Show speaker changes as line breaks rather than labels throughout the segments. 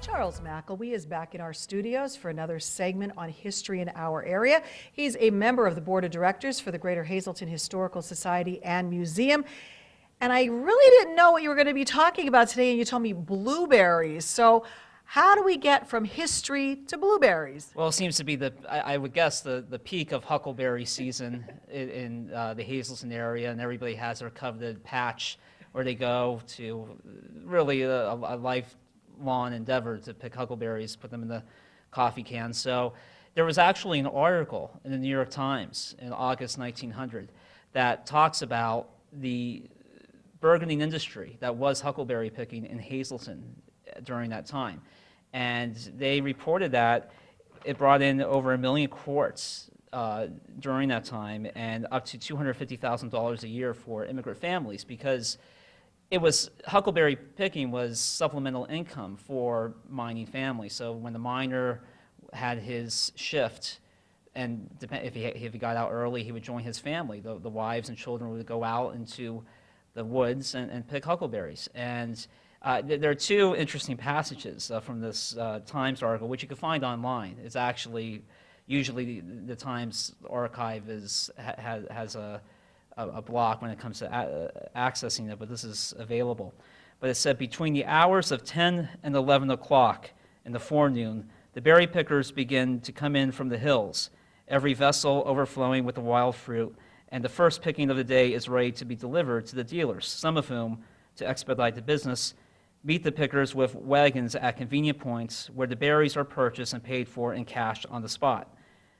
Charles McElwee is back in our studios for another segment on history in our area. He's a member of the board of directors for the Greater Hazleton Historical Society and Museum. And I really didn't know what you were going to be talking about today, and you told me blueberries. So how do we get from history to blueberries?
Well, it seems to be I would guess, the peak of huckleberry season in the Hazleton area, and everybody has their coveted patch where they go to really a lifelong endeavor to pick huckleberries, put them in the coffee can. So there was actually an article in the New York Times in August 1900 that talks about the burgeoning industry that was huckleberry picking in Hazleton during that time. And they reported that it brought in over 1 million quarts during that time, and up to $250,000 a year for immigrant families, because huckleberry picking was supplemental income for mining families. So when the miner had his shift, and if he got out early, he would join his family. The wives and children would go out into the woods and pick huckleberries. And there are two interesting passages from this Times article, which you can find online. It's actually, usually the Times archive has a block when it comes to accessing it, but this is available. But it said, between the hours of 10 and 11 o'clock in the forenoon, the berry pickers begin to come in from the hills, every vessel overflowing with the wild fruit, and the first picking of the day is ready to be delivered to the dealers, some of whom, to expedite the business, meet the pickers with wagons at convenient points where the berries are purchased and paid for in cash on the spot.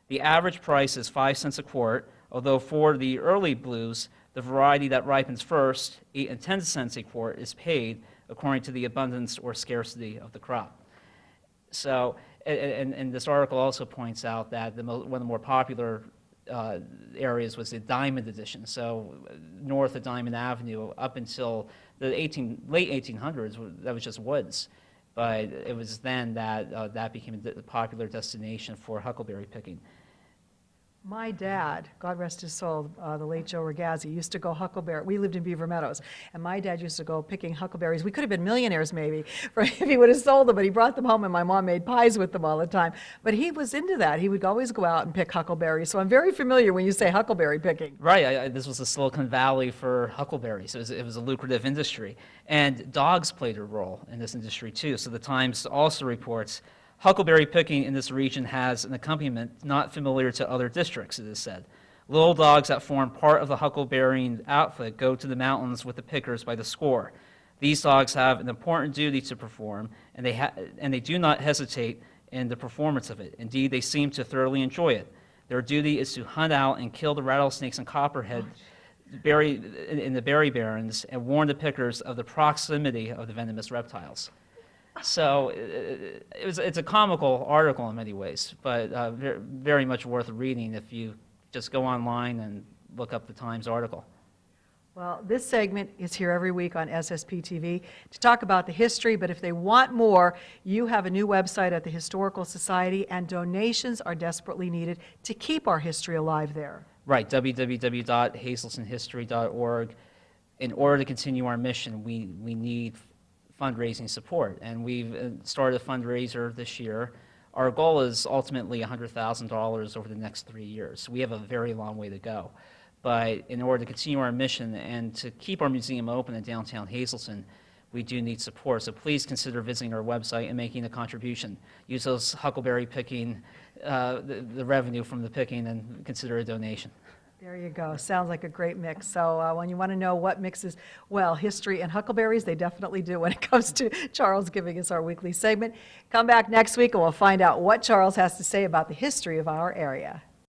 The average price is 5 cents a quart, although for the early blues, the variety that ripens first, 8 and 10 cents a quart, is paid according to the abundance or scarcity of the crop. So, and this article also points out that one of the more popular areas was the Diamond Edition. So north of Diamond Avenue up until the late 1800s, that was just woods. But it was then that that became a popular destination for huckleberry picking.
My dad, God rest his soul, the late Joe Ragazzi, used to go huckleberry. We lived in Beaver Meadows, and my dad used to go picking huckleberries. We could have been millionaires maybe if he would have sold them, but he brought them home, and my mom made pies with them all the time. But he was into that. He would always go out and pick huckleberries. So I'm very familiar when you say huckleberry picking.
Right. This was the Silicon Valley for huckleberries. It was a lucrative industry. And dogs played a role in this industry, too. So the Times also reports, huckleberry picking in this region has an accompaniment not familiar to other districts, it is said. Little dogs that form part of the huckleberrying outfit go to the mountains with the pickers by the score. These dogs have an important duty to perform, and they do not hesitate in the performance of it. Indeed, they seem to thoroughly enjoy it. Their duty is to hunt out and kill the rattlesnakes and copperhead in the berry barrens and warn the pickers of the proximity of the venomous reptiles. So it's a comical article in many ways, but very much worth reading if you just go online and look up the Times article.
Well, this segment is here every week on SSPTV to talk about the history, but if they want more, you have a new website at the Historical Society, and donations are desperately needed to keep our history alive there.
Right, www.hazletonhistory.org. In order to continue our mission, we need fundraising support, and we've started a fundraiser this year. Our goal is ultimately $100,000 over the next 3 years. We have a very long way to go, but in order to continue our mission and to keep our museum open in downtown Hazleton, we do need support. So please consider visiting our website and making a contribution. Use those huckleberry picking, the revenue from the picking, and consider a donation.
There you go. Sounds like a great mix. So when you want to know what mixes, well, history and huckleberries, they definitely do when it comes to Charles giving us our weekly segment. Come back next week and we'll find out what Charles has to say about the history of our area.